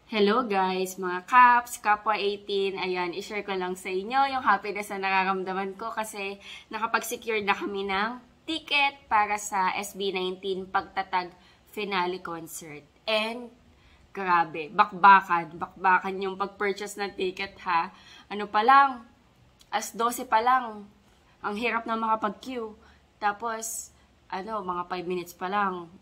Hello guys, mga Kaps, Kapwa 18, ayan, i-share ko lang sa inyo yung happiness na nararamdaman ko kasi nakapag-secure na kami ng ticket para sa SB19 pagtatag finale concert. And grabe, bakbakan yung pag-purchase ng ticket ha. Ano pa lang, as 12 pa lang, ang hirap na makapag-queue. Tapos, mga 5 minutes pa lang,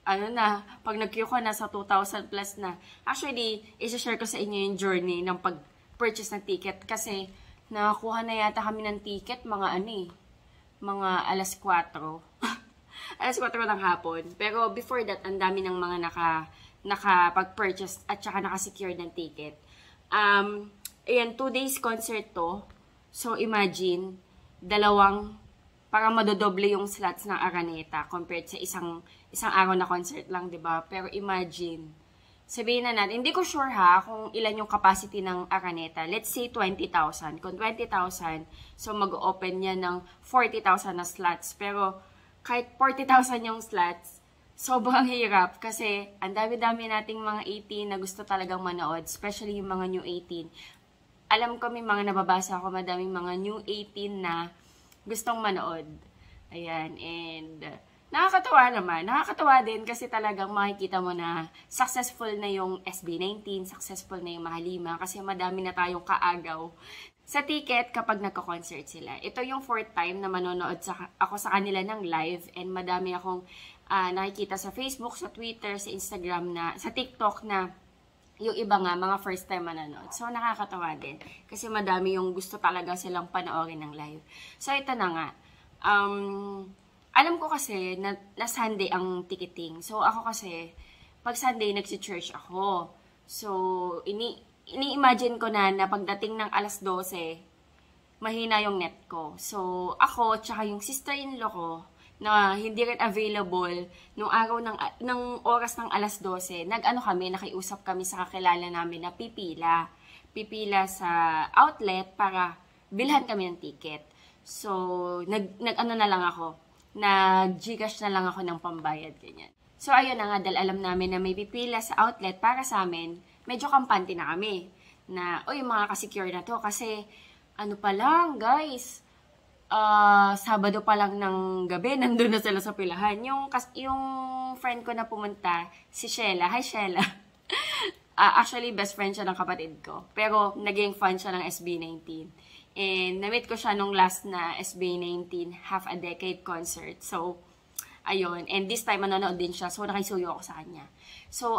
pag nag-queue ko, nasa 2,000 plus na. Actually, isa-share ko sa inyo yung journey ng pag-purchase ng ticket kasi nakakuha na yata kami ng ticket mga alas 4. alas 4 ng hapon. Pero before that, ang dami ng mga nakapag-purchase at saka nakasecure ng ticket. Ayan, 2 days concert to. So, imagine, parang madodoble yung slots ng Araneta compared sa isang araw na concert lang, 'di ba? Pero imagine, sabihin na natin, hindi ko sure kung ilan yung capacity ng Araneta. Let's say 20,000. Kung 20,000, so mag-open niya ng 40,000 na slots. Pero kahit 40,000 yung slots, sobrang hirap kasi ang dami-dami nating mga 18 na gusto talagang manood, especially yung mga new 18. Alam ko may mga nababasa ako, madaming mga new 18 na gustong manood. Ayan, and nakakatawa naman. Nakakatawa din kasi talagang makikita mo na successful na yung SB19, successful na yung Mahalima kasi madami na tayong kaagaw sa ticket kapag nagko-concert sila. Ito yung 4th time na manonood ako sa kanila ng live and madami akong nakikita sa Facebook, sa Twitter, sa Instagram, sa TikTok na yung iba nga, mga first time manonood. So, nakakatawa din. Kasi madami yung gusto talaga silang panoorin ng live. So, ito na nga. Alam ko kasi na Sunday ang ticketing. So, ako kasi, pag Sunday, nagsi-church ako. So, ini-imagine ko na pagdating ng alas 12, mahina yung net ko. So, ako, tsaka yung sister-in-law ko, na hindi rin available nung araw ng oras ng alas 12, nakiusap kami sa kakilala namin na pipila sa outlet para bilhan kami ng ticket. So, nag-Gcash na lang ako ng pambayad, ganyan. So, ayun na nga, dahil alam namin na may pipila sa outlet para sa amin, medyo kampante na kami na, mga ka-secure na to kasi, pa lang, guys, Sabado pa lang ng gabi, nandun na sila sa pilahan. Yung friend ko na pumunta, si Shella. Hi, Shella. Actually, best friend siya ng kapatid ko. Pero, naging fan siya ng SB19. And, na-meet ko siya nung last na SB19 Half a Decade concert. So, ayun. And this time, manonood din siya. So, nakisuyo ako sa kanya. So,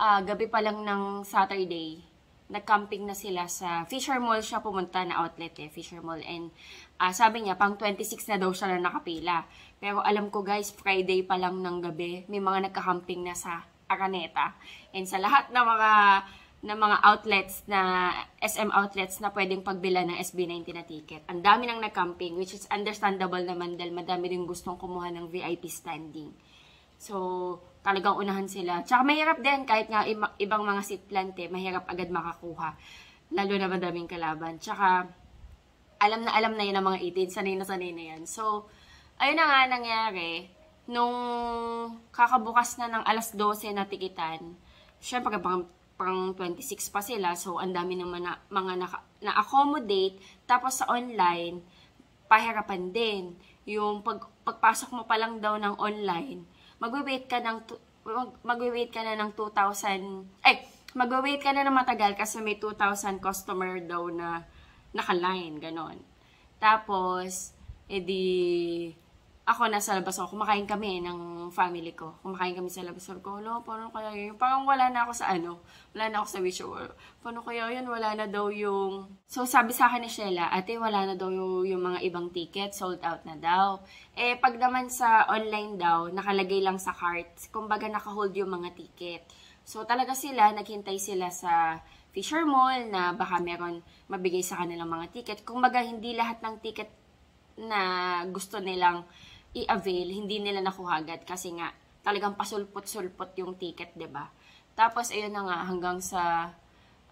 gabi pa lang ng Saturday, nag-camping na sila sa Fisher Mall siya pumunta na outlet Fisher Mall. And sabi niya, pang 26 na daw siya na nakapila. Pero alam ko guys, Friday pa lang ng gabi, may mga nagka-camping na sa Araneta. And sa lahat ng mga outlets na SM outlets na pwedeng pagbila ng SB19 na ticket, ang dami nang nag-camping, which is understandable naman dahil madami rin gustong kumuha ng VIP standing. So, talagang unahan sila. Tsaka mahirap din, kahit nga ibang mga seat plante, mahirap agad makakuha. Lalo na madaming kalaban. Tsaka, alam na yan ang mga 18, sanay na yan. So, ayun na nga nangyari, nung kakabukas na ng alas 12 na tikitan, syempre pang 26 pa sila, so ang dami ng mga na-accommodate, tapos sa online, pahirapan din. Yung pagpasok mo pa lang daw ng online, magwe-wait ka na ng 2,000, magwe-wait ka na ng matagal kasi may 2,000 customer daw na naka-line, ganon. Tapos, ako nasa labas ako, kumakain kami ng family ko. Kumakain kami sa labas ko, paano kaya yun? Parang wala na ako sa visual. Paano kaya yun? Wala na daw yung... So, sabi sa akin ni Shella, ate, wala na daw yung mga ibang ticket, sold out na daw. Pag naman sa online daw, nakalagay lang sa cart, kumbaga nakahold yung mga ticket. So, talaga naghintay sila sa Fisher Mall na baka meron mabigay sa kanilang mga ticket. Kumbaga, hindi lahat ng ticket na gusto nilang i-avail, hindi nila nakuha agad kasi nga talagang pasulpot-sulpot yung ticket, 'di ba? Tapos ayun na nga hanggang sa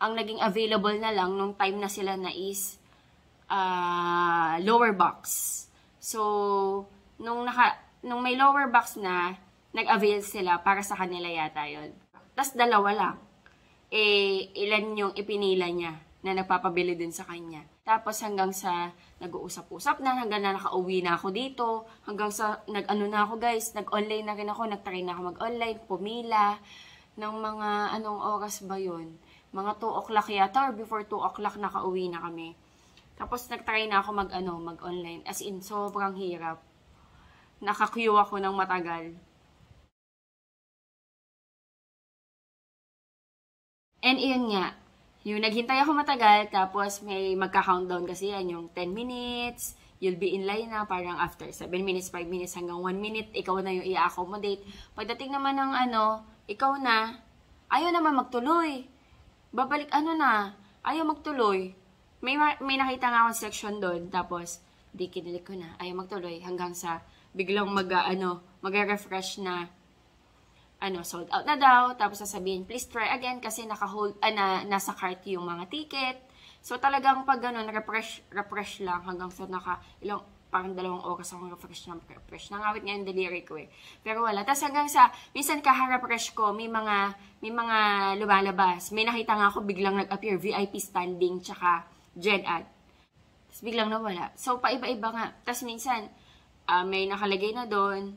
ang naging available na lang nung time na sila na is lower box. So nung may lower box na, nag-avail sila para sa kanila yata 'yon. tas dalawa lang. Ilan yung ipinila niya na nagpapabili din sa kanya. Tapos hanggang sa nag-uusap-usap na, hanggang na nakauwi na ako dito, hanggang sa nag-ano na ako guys, nag-online na rin ako, nag-try na ako mag-online, pumila, ng mga anong oras ba yun? Mga 2 o'clock yata or before 2 o'clock nakauwi na kami. Tapos nag-try na ako mag-online. As in, sobrang hirap. Naka-queue ako ng matagal. And iyon nga, yung naghintay ako matagal, tapos may magka-countdown kasi yan, yung 10 minutes, you'll be in line na, parang after 7 minutes, 5 minutes, hanggang 1 minute, ikaw na yung i-accommodate. Pagdating naman ng ikaw na, ayaw naman magtuloy. Babalik ayaw magtuloy. May nakita nga akong section doon, tapos, di kinilig ko na, ayaw magtuloy, hanggang sa biglang mag-refresh na, sold out na daw, tapos sasabihin, please try again kasi nasa cart yung mga ticket. So talagang pag refresh lang hanggang sa parang 2 oras akong refresh. Nangawit nga yung delivery ko eh. Pero wala. Tapos hanggang sa, minsan kaha-refresh ko, may mga lumalabas. May nakita nga ako biglang nag-appear, VIP standing, tsaka Gen Ad. Tapos biglang nawala. So paiba-iba nga. Tapos minsan, may nakalagay na doon,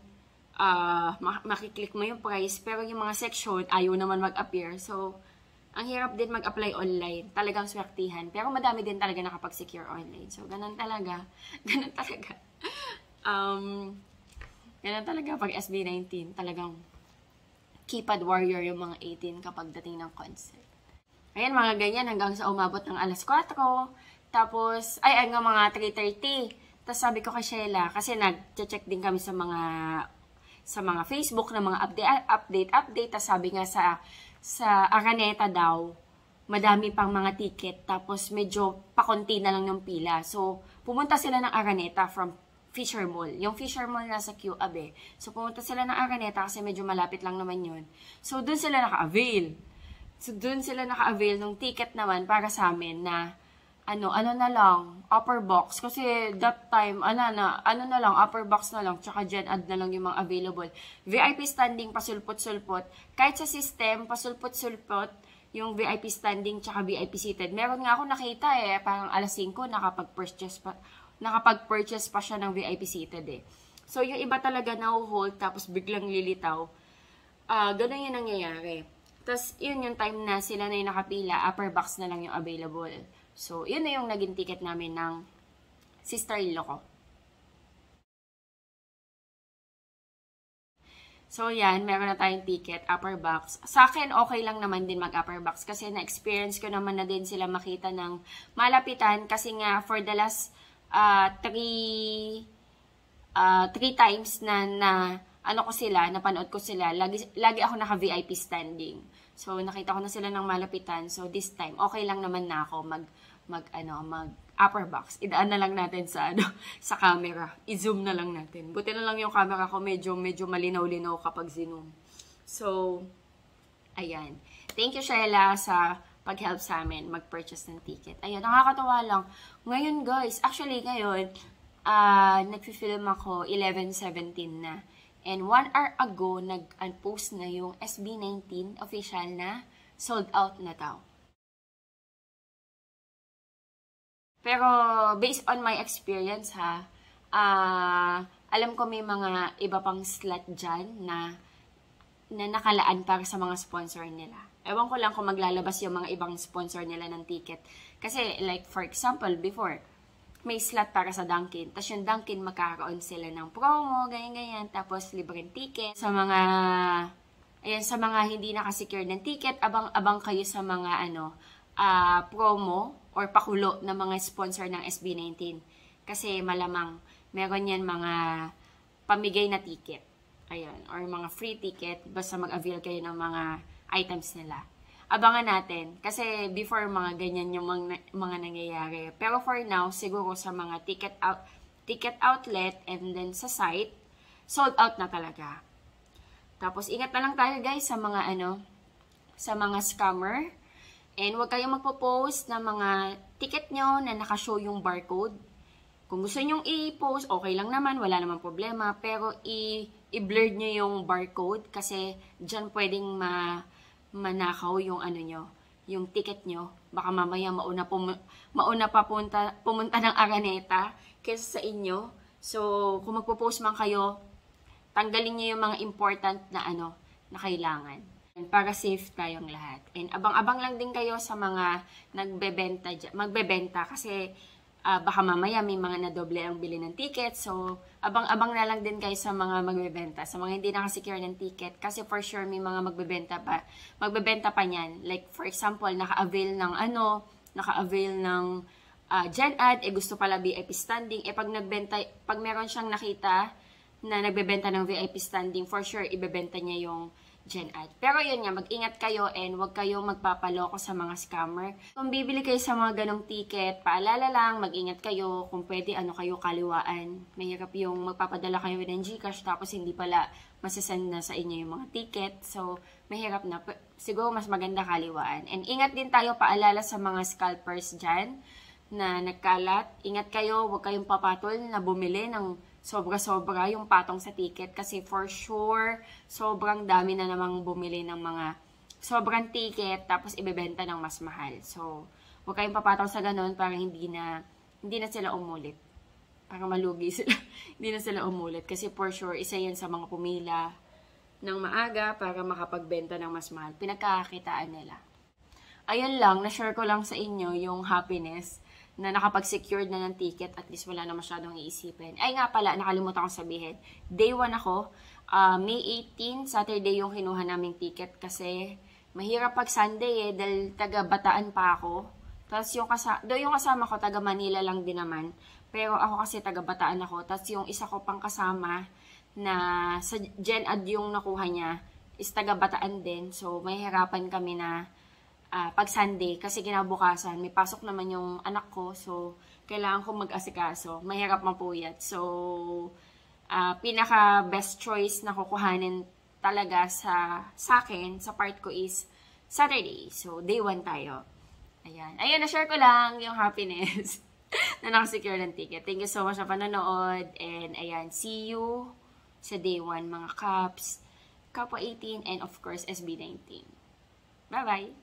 makiklik mo yung price, pero yung mga section, ayaw naman mag-appear. So, ang hirap din mag-apply online. Talagang swertihan. Pero madami din talaga nakapag-secure online. So, ganun talaga. Ganun talaga. Ganun talaga pag SB19. Talagang keypad warrior yung mga 18 kapag dating ng concert. Ayan, mga ganyan. Hanggang sa umabot ng alas 4. Tapos, hanggang mga 3:30. Tapos sabi ko kay Sheila, kasi nag-check din kami sa mga Facebook na mga update. Tapos sabi nga sa Araneta daw, madami pang mga ticket. Tapos medyo pakunti na lang yung pila. So, pumunta sila ng Araneta from Fisher Mall. Yung Fisher Mall nasa QAB eh. So, pumunta sila ng Araneta kasi medyo malapit lang naman yun. So, dun sila naka-avail. Ng ticket naman para sa amin na na lang, upper box. Kasi that time, upper box na lang, tsaka Gen Ad na lang yung mga available. VIP standing, pasulpot-sulpot. Kahit sa system, pasulpot-sulpot, yung VIP standing, tsaka VIP seated. Meron nga ako nakita parang alas 5, nakapag-purchase pa siya ng VIP seated eh. So, yung iba talaga na-hold, tapos biglang lilitaw. Ganun yung nangyayari. Tapos, yun yung time na sila na yung nakapila, upper box na lang yung available. So, yun na yung naging ticket namin ng sister-in-law ko. So, yan. Meron na tayong ticket, upper box. Sa akin, okay lang naman din mag-upper box kasi na-experience ko naman na din sila makita ng malapitan kasi nga for the last 3 times na napanood ko sila, lagi ako naka-VIP standing. So, nakita ko na sila ng malapitan. So, this time, okay lang naman na ako mag-upper box. Idaan na lang natin sa camera. I-zoom na lang natin. Buti na lang yung camera ko medyo malinaw-linaw kapag zoom. So, ayan. Thank you, Sheila, sa pag-help sa amin mag-purchase ng ticket. Ayan, nakakatawa lang. Ngayon, guys, ngayon, nag-film ako 11:17 na. And 1 hour ago, nag-post na yung SB19 official na sold out na daw. Pero, based on my experience alam ko may mga iba pang slot dyan na nakalaan para sa mga sponsor nila. Ewan ko lang kung maglalabas yung mga ibang sponsor nila ng ticket. Kasi, like for example, before, may slot para sa Dunkin. Tapos yung Dunkin, magkakaroon sila ng promo, ganyan-ganyan. Tapos libreng ticket. Sa mga hindi nakasecure ng ticket, abang-abang kayo sa mga promo or pakulo ng mga sponsor ng SB19. Kasi malamang meron yan mga pamigay na ticket. Ayan. Or mga free ticket. Basta mag-avail kayo ng mga items nila. Abangan natin. Kasi before mga ganyan yung mga nangyayari. Pero for now, siguro sa mga ticket outlet and then sa site, sold out na talaga. Tapos ingat na lang tayo guys sa mga scammer. And huwag kayong magpo-post ng mga ticket nyo na nakashow yung barcode. Kung gusto nyong i-post, okay lang naman, wala namang problema. Pero i-blur nyo yung barcode kasi dyan pwedeng manakaw yung ano nyo, yung ticket nyo. Baka mamaya mauna pa pumunta ng Araneta kaysa sa inyo. So, kung magpo-post man kayo, tanggalin nyo yung mga important na na kailangan. Para safe tayong lahat. And abang-abang lang din kayo sa mga magbebenta kasi baka mamaya may mga nadoble ang bili ng ticket. So, abang-abang na lang din kayo sa mga magbebenta. Sa mga hindi nakasecure ng ticket. Kasi for sure may mga magbebenta pa niyan. Like for example, naka-avail ng Gen Ad, gusto pala VIP standing. Pag meron siyang nakita na nagbebenta ng VIP standing, for sure ibebenta niya yung Gen Ad. Pero yun nga, mag-ingat kayo and huwag kayo magpapaloko sa mga scammer. Kung bibili kayo sa mga ganong ticket, paalala lang, mag-ingat kayo. Kung pwede, kayo kaliwaan. Mahirap yung magpapadala kayo ng GCash tapos hindi pala masasend na sa inyo yung mga ticket. So, mahirap na. Siguro mas maganda kaliwaan. And ingat din tayo, paalala sa mga scalpers dyan na nagkalat. Ingat kayo, huwag kayong papatol na bumili ng sobra-sobra yung patong sa ticket kasi for sure, sobrang dami na namang bumili ng mga sobrang ticket tapos ibebenta ng mas mahal. So, huwag kayong papatong sa ganun para hindi na sila umulit. Para malugi sila. Hindi na sila umulit kasi for sure, isa yan sa mga pumila ng maaga para makapagbenta ng mas mahal. Pinagkakakitaan nila. Ayun lang, na-share ko lang sa inyo yung happiness na nakapag-secure na ng ticket, at least wala na masyadong iisipin. Ay nga pala, nakalimutan kong sabihin. Day 1 ako, May 18, Saturday yung kinuha naming ticket kasi mahirap pag Sunday dahil taga Bataan pa ako. Tapos yung kasama ko, taga Manila lang din naman. Pero ako kasi taga Bataan ako. Tapos yung isa ko pang kasama na sa Gen Ad yung nakuha niya is taga Bataan din. So, mahihirapan kami na pag Sunday, kasi kinabukasan, may pasok naman yung anak ko, so, kailangan ko mag-asikaso. Mahirap mapuyat. So, pinaka-best choice na kukuhanin talaga sa akin, sa part ko is Saturday. So, day 1 tayo. Ayan. Ayun, na-share ko lang yung happiness na nakasecure ng ticket. Thank you so much sa panonood. And, ayan, see you sa day 1, mga Caps, Kapwa 18, and of course, SB19. Bye-bye!